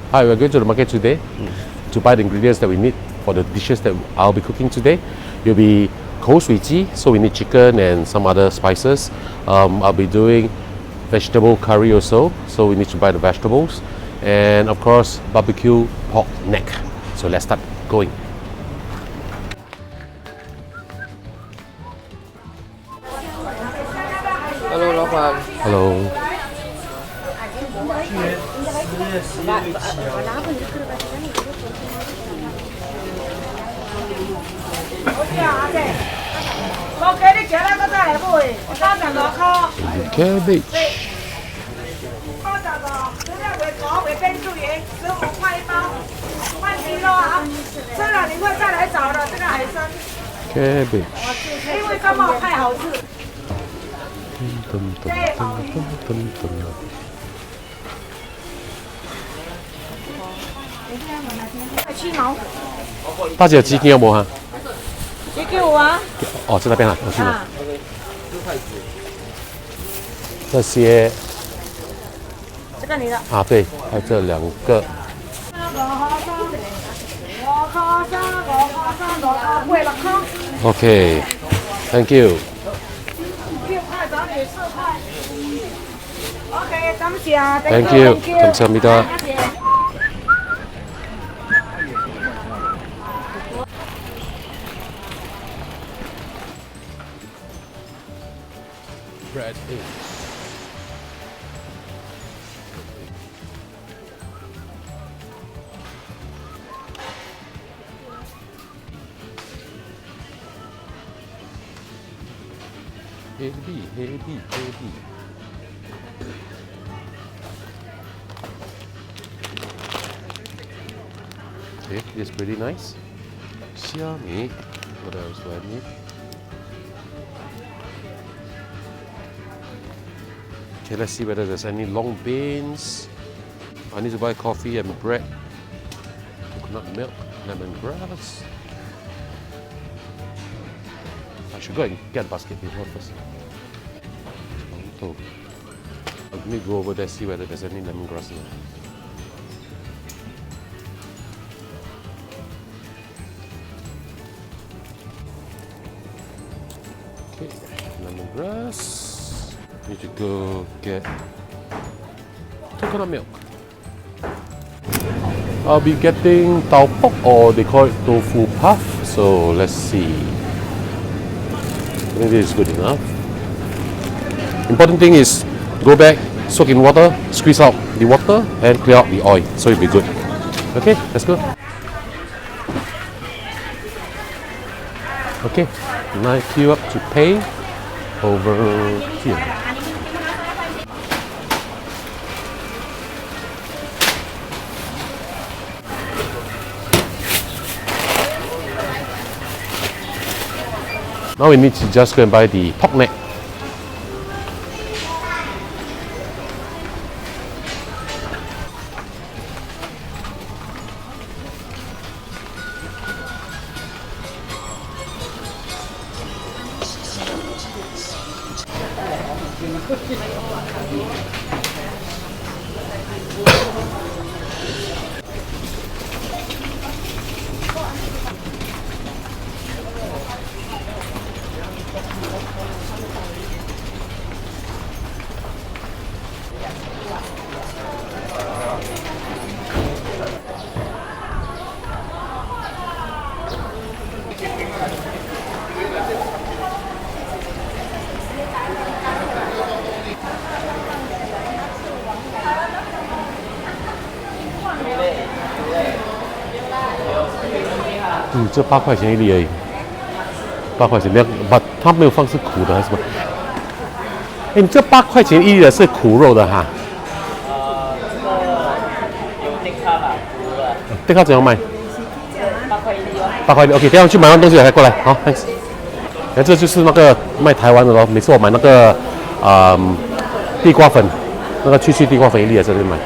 Hi, we're going to the market today to buy the ingredients that we need for the dishes that I'll be cooking today. It'll be cold sui ji, so we need chicken and some other spices. I'll be doing vegetable curry also, so we need to buy the vegetables. And of course, barbecue pork neck. So let's start going. Hello, 老板。 Hello. Cabbage. Cabbage. 因为干嘛太好吃。 七毛。大姐有鸡丁有冇哈？你给我啊。哦，在那边啊，我去拿。这些。这个你的。啊，对，还有这2个。OK, thank you. Thank you. 감사합니다. Bread is. Heavy. Okay, this is pretty nice. Xiaomi. What else do I need? Okay, let's see whether there's any long beans. I need to buy coffee and bread. Coconut milk, lemongrass. I should go and get a basket before first. Let me go over there, see whether there's any lemongrass in there. Okay, lemongrass. Need to go get coconut milk. I'll be getting tau pok, or they call it tofu puff. So let's see. I think this is good enough. Important thing is go back, soak in water, squeeze out the water and clear out the oil, so it'll be good. Okay, let's go. Okay, now queue up to pay over here. Now we need to just go and buy the pork neck.这8块钱一粒而已，8块钱没有，它没有放是苦的还是什么？哎，你这8块钱一粒的是苦肉的哈？这个有定卡吧，苦的。定卡怎样卖8块一粒哦。8块一粒 ，OK， 等下去买完东西再过来，好 ，thanks。哎，这就是那个卖台湾的咯，每次我买那个地瓜粉，那个去地瓜粉一粒也在这里买。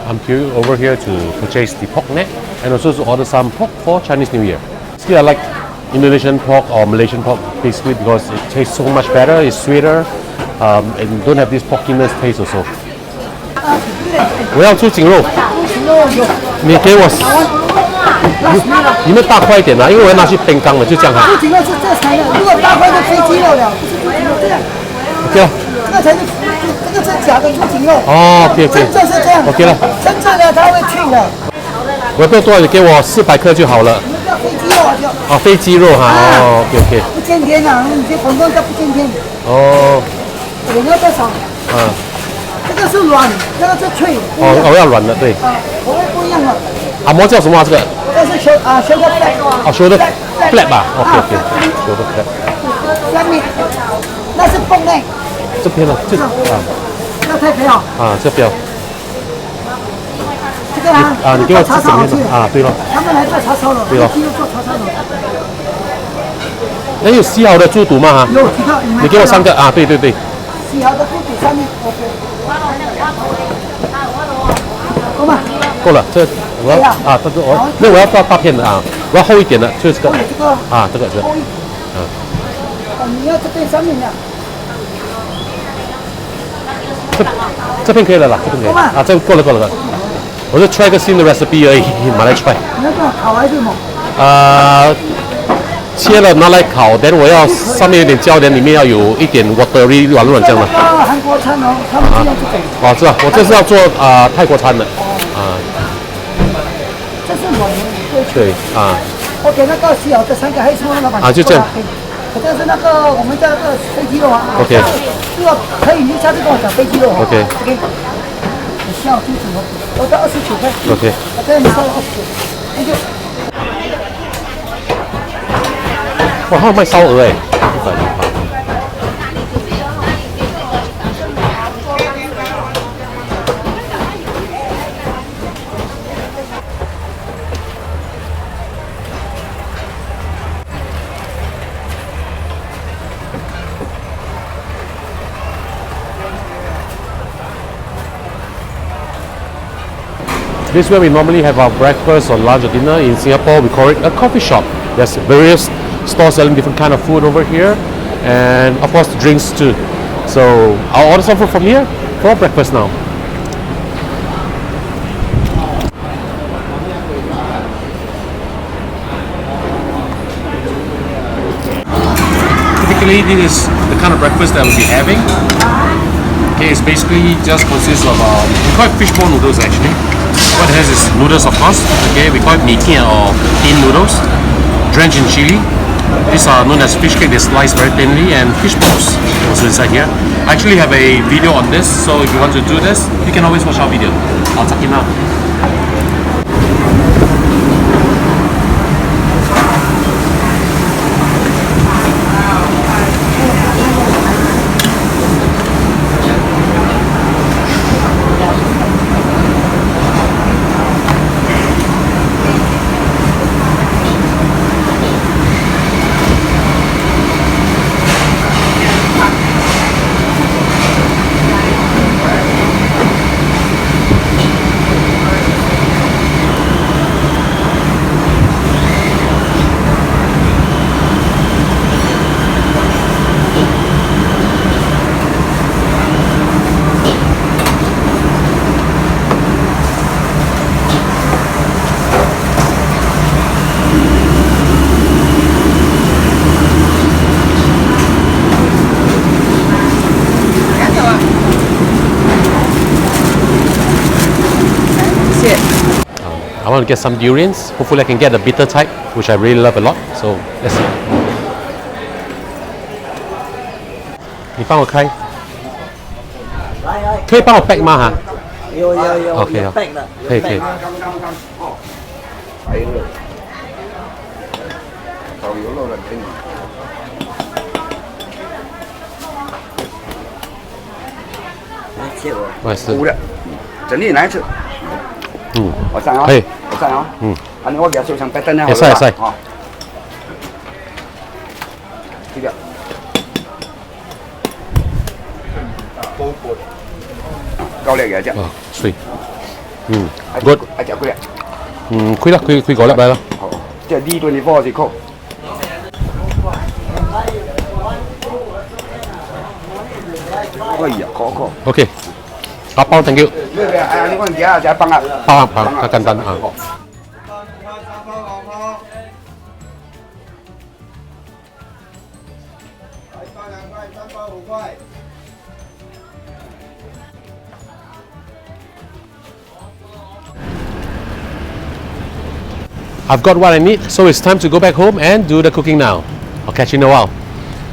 I'm over here to purchase the pork neck and also to order some pork for Chinese New Year. Still, I like Indonesian pork or Malaysian pork basically because it tastes so much better, it's sweeter, and don't have this porkiness taste also. 我要猪颈肉，你给我，你们大块一点的，因为我要拿去冰缸的，就这样哈。猪颈肉是这才的，如果大块就非鸡肉了，不是猪颈肉这样。OK 了。这个才是，这个是假的猪颈肉。哦 ，OK OK。真正是这样。OK 了。真正的它会去的。我要多，你给我400克就好了。你们叫非鸡肉啊就。哦，非鸡肉哈。哦 ，OK OK。不见天啊，你这广东叫不见天。哦。你要多少？这个是软，那个是脆。哦，要软的，对。口味不一样了。阿嬷叫什么啊？这个？这是shoulder flat。哦，shoulder flat 吧。OK，shoulder flat。下面那是蹦内。这边呢？这那太肥了。这边。这个啊，你给我叉烧好吃啊，对了。他们来做叉烧了，对了。鸡肉做叉烧了。那有洗好的猪肚吗？有，你给我3个啊，对。洗好的猪肚上面 OK。够吗？够了，这我要那我要大片的啊，我要厚一点的，就是这个啊，这个。你要这边上面的。这片可以了啦，这片可以啊，这够了。我就 try 个新的 recipe 而已，拿来 try。你要这样烤还是什么？切了拿来烤，但我要上面有点焦点，里面要有一点 watery 软这样的。韩国餐哦，他们是用这种。哦，知道，我这是要做泰国餐的。这是软的。对啊。我给那个洗好的3个黑葱老板。就这样。这是那个我们叫那个飞鸡肉啊。OK。如果可以，你下次跟我讲飞鸡肉。OK。你下午2怎么？我到29块。OK。我这你到29。Thank you。哇，还有卖烧鹅哎！This is where we normally have our breakfast or lunch or dinner. In Singapore, we call it a coffee shop. There's various stores selling different kind of food over here, and of course drinks too. So I'll order some food from here for breakfast now. Typically, this is the kind of breakfast that we'll be having. Okay, it's basically just consists of we call it fishball noodles actually. What it has is noodles, of course. Okay, we call it mee kia or thin noodles, drenched in chili. These are known as fish cake. They slice very thinly, and fish balls also inside here. I actually have a video on this, so if you want to do this, you can always watch our video. I'll tuck it now. I want to get some durians. Hopefully I can get the bitter type, which I really love a lot. So let's see. 你帮我开，可以帮我 pack 吗？哈？有 OK 好，可以。我也是。整理来一次。我上啊。可以。我上啊。反正我给他收上白灯呢。也晒。好。这个。高粱也这样。水。good. 阿隻佢啊，開啦，開嗰粒嚟啦。好，即係D24字曲。哎呀，嗰 OK，打包 thank you。咩啊？你講嘢啊，就係崩啊！包啊，簡單啊。I've got what I need, so it's time to go back home and do the cooking now. I'll catch you in a while.